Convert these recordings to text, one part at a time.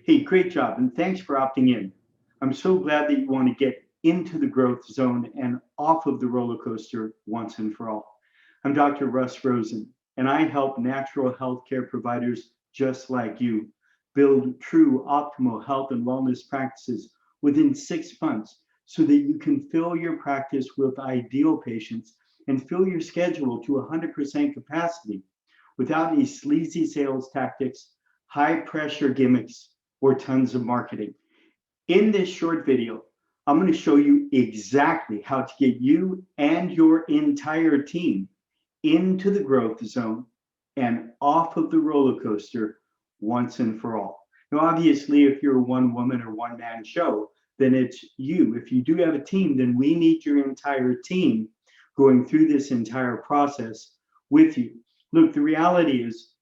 Hey, great job, and thanks for opting in. I'm so glad that you want to get into the growth zone and off of the roller coaster once and for all. I'm Dr. Russ Rosen, and I help natural healthcare providers just like you build true optimal health and wellness practices within 6 months so that you can fill your practice with ideal patients and fill your schedule to 100% capacity without any sleazy sales tactics, high pressure gimmicks, or tons of marketing. In this short video, I'm going to show you exactly how to get you and your entire team into the growth zone and off of the roller coaster once and for all. Now, obviously, if you're a one woman or one man show, then it's you. If you do have a team, then we need your entire team going through this entire process with you. Look, the reality is,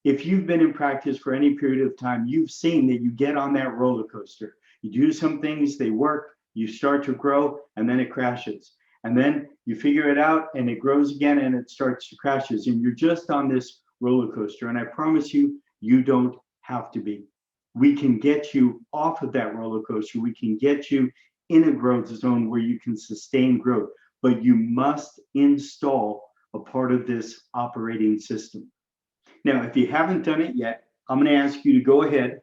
if you've been in practice for any period of time, you've seen that you get on that roller coaster. You do some things, they work, you start to grow, and then it crashes. And then you figure it out and it grows again and it starts to crashes. And you're just on this roller coaster. And I promise you, you don't have to be. We can get you off of that roller coaster. We can get you in a growth zone where you can sustain growth. But you must install a part of this operating system. Now, if you haven't done it yet, I'm going to ask you to go ahead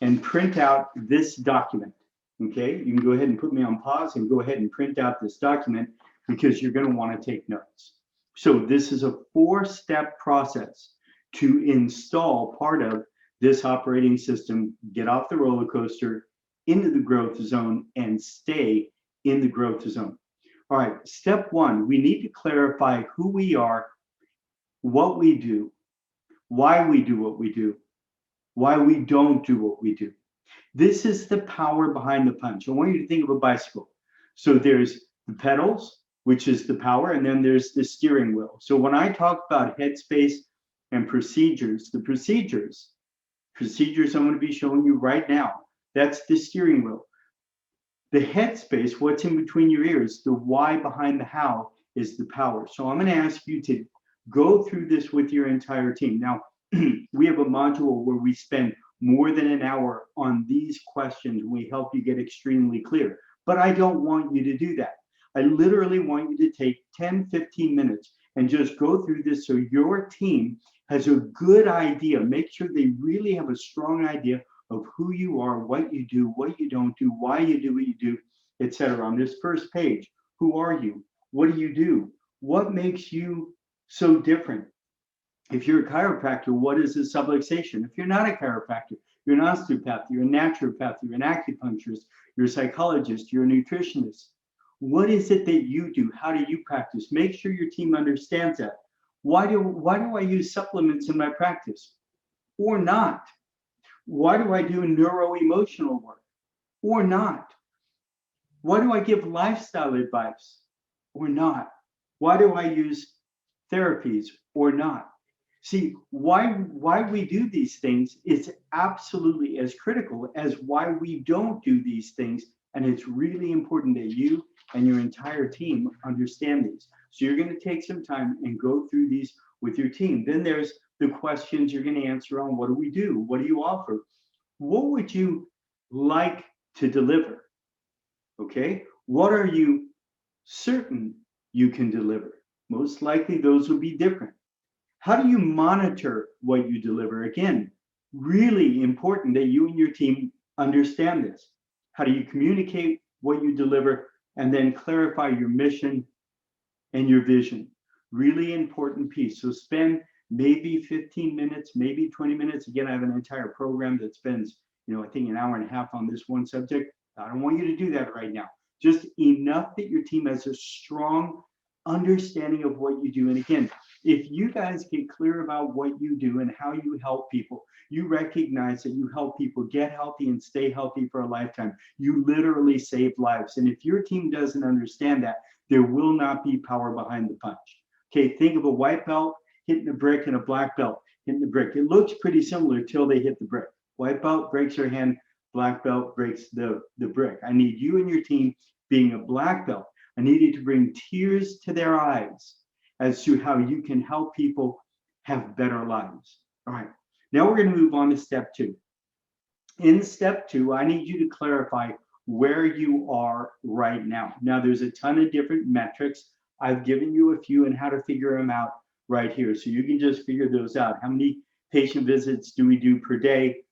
and print out this document. Okay, you can go ahead and put me on pause and go ahead and print out this document because you're going to want to take notes. So this is a 4-step process to install part of this operating system, get off the roller coaster, into the growth zone, and stay in the growth zone. All right, step 1, we need to clarify who we are, what we do, why we do what we do, why we don't do what we do. This is the power behind the punch. I want you to think of a bicycle. So there's the pedals, which is the power, and then there's the steering wheel. So when I talk about headspace and procedures, the procedures I'm going to be showing you right now, that's the steering wheel. The headspace, what's in between your ears, the why behind the how, is the power. So I'm going to ask you to go through this with your entire team. Now, we have a module where we spend more than an hour on these questions. We help you get extremely clear. But I don't want you to do that. I literally want you to take 10, 15 minutes and just go through this so your team has a good idea. Make sure they really have a strong idea of who you are, what you do, what you don't do, why you do what you do, etc. On this first page, who are you? What do you do? What makes you so different? If you're a chiropractor, what is a subluxation? If you're not a chiropractor, you're an osteopath, you're a naturopath, you're an acupuncturist, you're a psychologist, you're a nutritionist. What is it that you do? How do you practice? Make sure your team understands that. Why do I use supplements in my practice? Or not? Why do I do neuro-emotional work? Or not? Why do I give lifestyle advice? Or not? Why do I use therapies or not? See, why we do these things is absolutely as critical as why we don't do these things. And it's really important that you and your entire team understand these. So you're going to take some time and go through these with your team. Then there's the questions you're going to answer on what do we do? What do you offer? What would you like to deliver? Okay, what are you certain you can deliver? Most likely those will be different. How do you monitor what you deliver? Again, really important that you and your team understand this. How do you communicate what you deliver and then clarify your mission and your vision? Really important piece. So spend maybe 15 minutes, maybe 20 minutes. Again, I have an entire program that spends, I think an hour and a half on this one subject. I don't want you to do that right now. Just enough that your team has a strong understanding of what you do. And again, if you guys get clear about what you do and how you help people, you recognize that you help people get healthy and stay healthy for a lifetime. You literally save lives. And if your team doesn't understand that, there will not be power behind the punch. Okay, think of a white belt hitting a brick and a black belt hitting the brick. It looks pretty similar till they hit the brick. White belt breaks your hand, black belt breaks the brick. I need you and your team being a black belt. I need you to bring tears to their eyes as to how you can help people have better lives. All right, now we're going to move on to step 2. In step 2, I need you to clarify where you are right now. Now, there's a ton of different metrics. I've given you a few and how to figure them out right here. So you can just figure those out. How many patient visits do we do per day?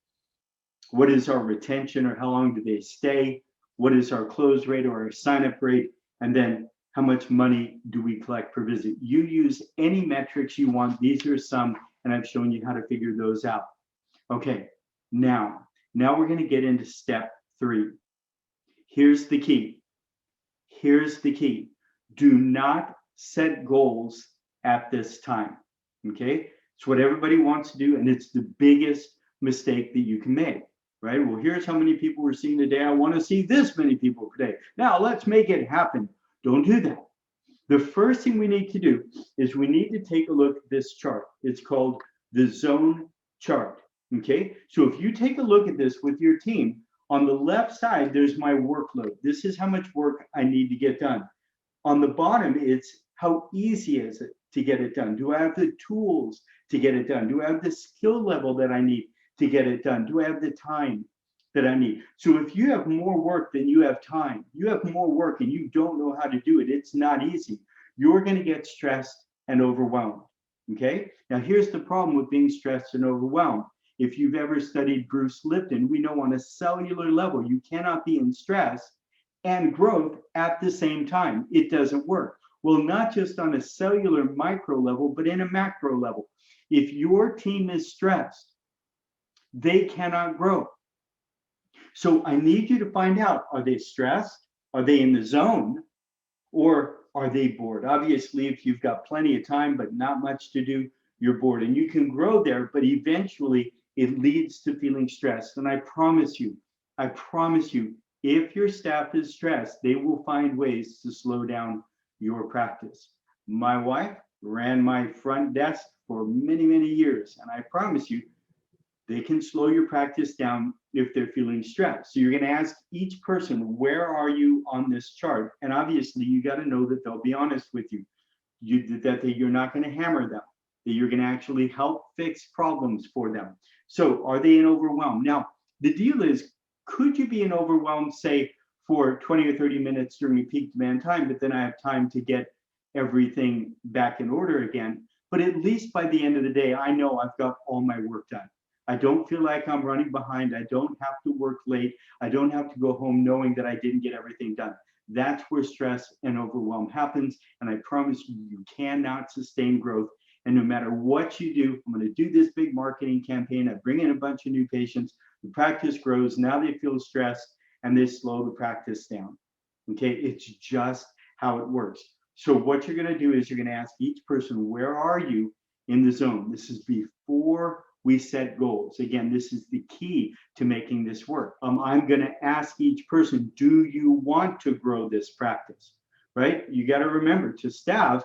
What is our retention, or how long do they stay? What is our close rate or our sign-up rate? And then how much money do we collect per visit? You use any metrics you want. These are some, and I've shown you how to figure those out. Okay, now we're going to get into step 3. Here's the key. Here's the key. Do not set goals at this time. Okay, it's what everybody wants to do, and it's the biggest mistake that you can make. Right? Well, here's how many people we're seeing today. I want to see this many people today. Now let's make it happen. Don't do that. The first thing we need to do is we need to take a look at this chart. It's called the zone chart. Okay, so if you take a look at this with your team, on the left side, there's my workload. This is how much work I need to get done. On the bottom, it's how easy is it to get it done? Do I have the tools to get it done? Do I have the skill level that I need to get it done? Do I have the time that I need? So if you have more work than you have time, you have more work and you don't know how to do it, it's not easy. You're going to get stressed and overwhelmed. Okay? Now here's the problem with being stressed and overwhelmed. If you've ever studied Bruce Lipton, we know on a cellular level, you cannot be in stress and growth at the same time. It doesn't work. Well, not just on a cellular micro level, but in a macro level. If your team is stressed, they cannot grow. So I need you to find out, are they stressed? Are they in the zone? Or are they bored? Obviously, if you've got plenty of time but not much to do, you're bored. And you can grow there, but eventually it leads to feeling stressed. And I promise you, if your staff is stressed, they will find ways to slow down your practice. My wife ran my front desk for many, many years. And I promise you, they can slow your practice down if they're feeling stressed. So you're going to ask each person, where are you on this chart? And obviously, you got to know that they'll be honest with you, that you're not going to hammer them, that you're going to actually help fix problems for them. So are they in overwhelm? Now, the deal is, could you be in overwhelm, say, for 20 or 30 minutes during a peak demand time, but then I have time to get everything back in order again? But at least by the end of the day, I know I've got all my work done. I don't feel like I'm running behind. I don't have to work late. I don't have to go home knowing that I didn't get everything done. That's where stress and overwhelm happens. And I promise you, you cannot sustain growth. And no matter what you do, I'm going to do this big marketing campaign. I bring in a bunch of new patients. The practice grows. Now they feel stressed and they slow the practice down. Okay, it's just how it works. So what you're going to do is you're going to ask each person, where are you in the zone? This is before we set goals. Again, this is the key to making this work. I'm going to ask each person, do you want to grow this practice? Right? You got to remember, to staff,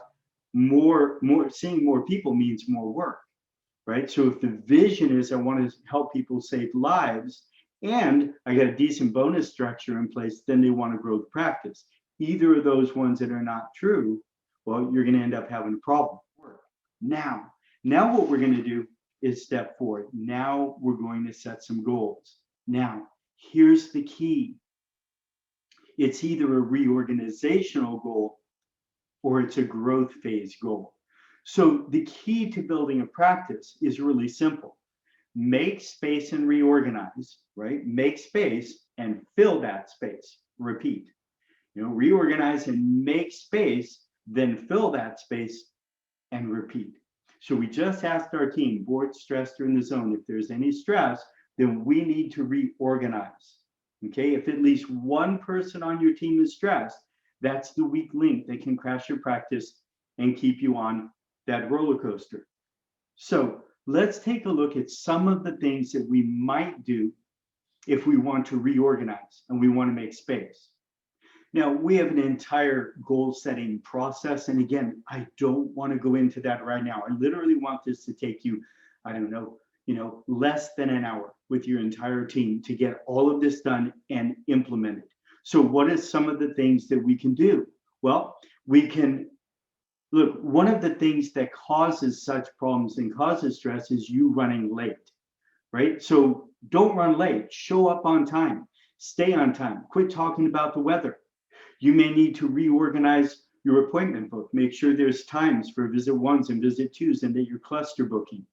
seeing more people means more work. Right? So if the vision is I want to help people save lives and I got a decent bonus structure in place, then they want to grow the practice. Either of those ones that are not true, well, you're going to end up having a problem. Now what we're going to do is step 4. Now we're going to set some goals. Now, here's the key. It's either a reorganizational goal or it's a growth phase goal. So the key to building a practice is really simple. Make space and reorganize, right? Make space and fill that space. Repeat. Reorganize and make space, then fill that space and repeat. So we just asked our team, bored, stressed, or in the zone. If there's any stress, then we need to reorganize. Okay, if at least one person on your team is stressed, that's the weak link that can crash your practice and keep you on that roller coaster. So let's take a look at some of the things that we might do if we want to reorganize and we want to make space. Now, we have an entire goal setting process. And again, I don't want to go into that right now. I literally want this to take you, I don't know, less than an hour with your entire team to get all of this done and implemented. So what are some of the things that we can do? Well, we can look, one of the things that causes such problems and causes stress is you running late, right? So Don't run late. Show up on time. Stay on time. Quit talking about the weather. You may need to reorganize your appointment book. Make sure there's times for visit ones and visit twos and that you're cluster booking.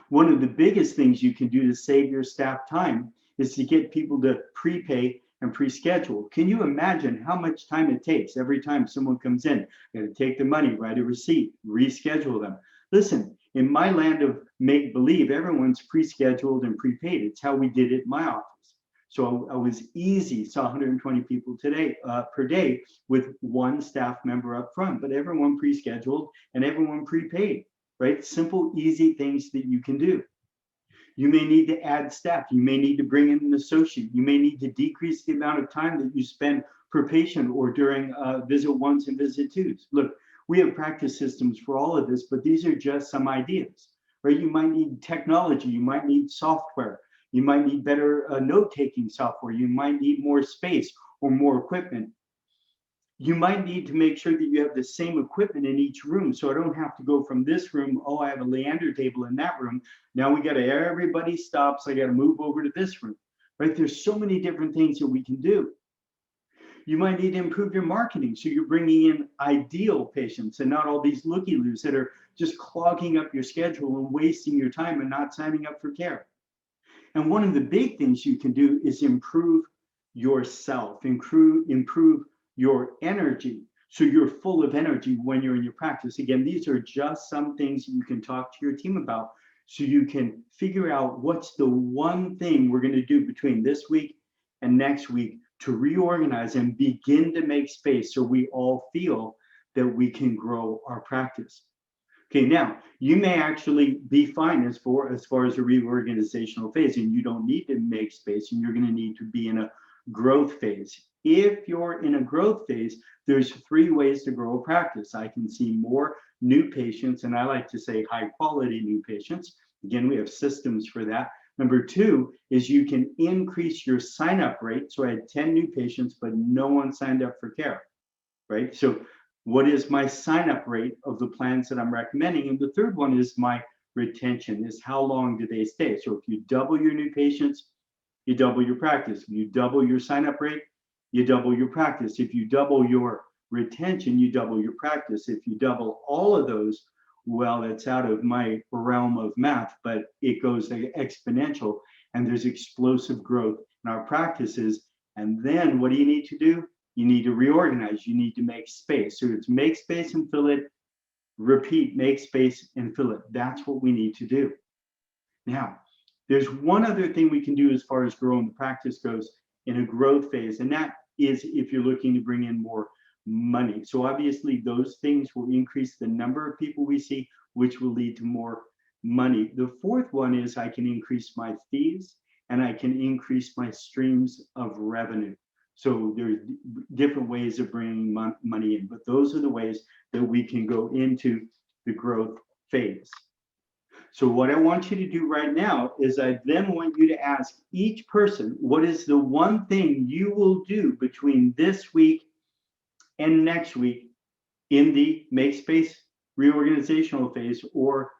One of the biggest things you can do to save your staff time is to get people to prepay and pre-schedule. Can you imagine how much time it takes every time someone comes in? You got to take the money, write a receipt, reschedule them. Listen, in my land of make-believe, everyone's pre-scheduled and prepaid. It's how we did it in my office. So I was easy, saw 120 people per day with one staff member up front, but everyone pre-scheduled and everyone prepaid, right? Simple, easy things that you can do. You may need to add staff. You may need to bring in an associate. You may need to decrease the amount of time that you spend per patient or during visit ones and visit twos. Look, we have practice systems for all of this, but these are just some ideas, right? You might need technology. You might need software. You might need better note-taking software. You might need more space or more equipment. You might need to make sure that you have the same equipment in each room. So I don't have to go from this room, oh, I have a Leander table in that room. Now we got to, everybody stops. I got to move over to this room, right? There's so many different things that we can do. You might need to improve your marketing. So you're bringing in ideal patients and not all these looky-loos that are just clogging up your schedule and wasting your time and not signing up for care. And one of the big things you can do is improve yourself, improve your energy. So you're full of energy when you're in your practice. Again, these are just some things you can talk to your team about so you can figure out what's the one thing we're going to do between this week and next week to reorganize and begin to make space so we all feel that we can grow our practice. Okay, now you may actually be fine as far as a reorganizational phase, and you don't need to make space, and you're going to need to be in a growth phase. If you're in a growth phase, there's 3 ways to grow a practice. I can see more new patients, and I like to say high quality new patients. Again, we have systems for that. Number 2 is you can increase your sign up rate. So I had 10 new patients, but no one signed up for care, right? So what is my sign up rate of the plans that I'm recommending? And the third one is my retention, is how long do they stay? So if you double your new patients, you double your practice. If you double your sign up rate, you double your practice. If you double your retention, you double your practice. If you double all of those, well, it's out of my realm of math, but it goes exponential and there's explosive growth in our practices. And then what do you need to do? You need to reorganize. You need to make space. So it's make space and fill it, repeat, make space and fill it. That's what we need to do. Now, there's one other thing we can do as far as growing the practice goes in a growth phase, and that is if you're looking to bring in more money. So obviously those things will increase the number of people we see, which will lead to more money. The fourth one is I can increase my fees and I can increase my streams of revenue. So there's different ways of bringing money in, but those are the ways that we can go into the growth phase. So what I want you to do right now is I then want you to ask each person, what is the one thing you will do between this week and next week in the make space reorganizational phase or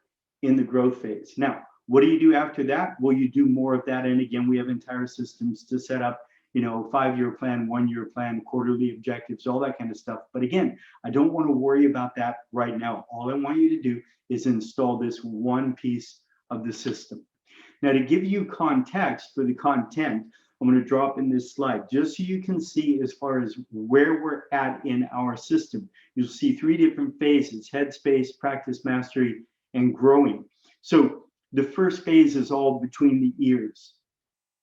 in the growth phase? Now, what do you do after that? Well, you do more of that. And again, we have entire systems to set up, 5-year plan, 1-year plan, quarterly objectives, all that kind of stuff. But again, I don't want to worry about that right now. All I want you to do is install this one piece of the system. Now, to give you context for the content, I'm going to drop in this slide just so you can see as far as where we're at in our system. You'll see 3 different phases: headspace, practice mastery, and growing. So the first phase is all between the ears.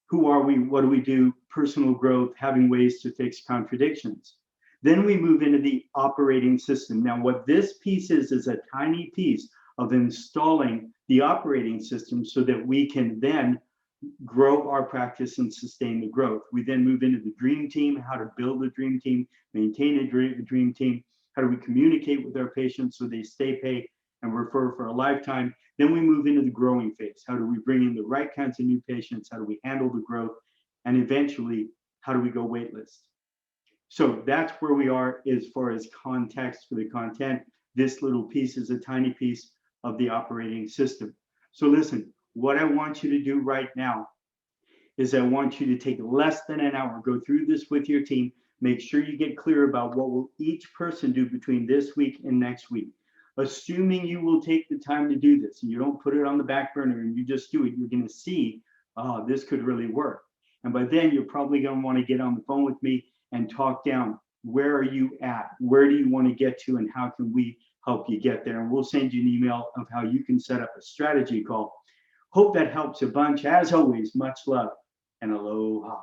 Who are we? What do we do? Personal growth, having ways to fix contradictions. Then we move into the operating system. Now, what this piece is a tiny piece of installing the operating system so that we can then grow our practice and sustain the growth. We then move into the dream team, how to build a dream team, maintain a dream team, how do we communicate with our patients so they stay, pay, and refer for a lifetime. Then we move into the growing phase. How do we bring in the right kinds of new patients? How do we handle the growth? And eventually, how do we go waitlist? So that's where we are as far as context for the content. This little piece is a tiny piece of the operating system. So listen, what I want you to do right now is I want you to take less than an hour, go through this with your team, make sure you get clear about what will each person do between this week and next week. Assuming you will take the time to do this and you don't put it on the back burner and you just do it, you're going to see, oh, this could really work. And by then, you're probably going to want to get on the phone with me and talk down, where are you at? Where do you want to get to? And how can we help you get there? And we'll send you an email of how you can set up a strategy call. Hope that helps a bunch. As always, much love and aloha.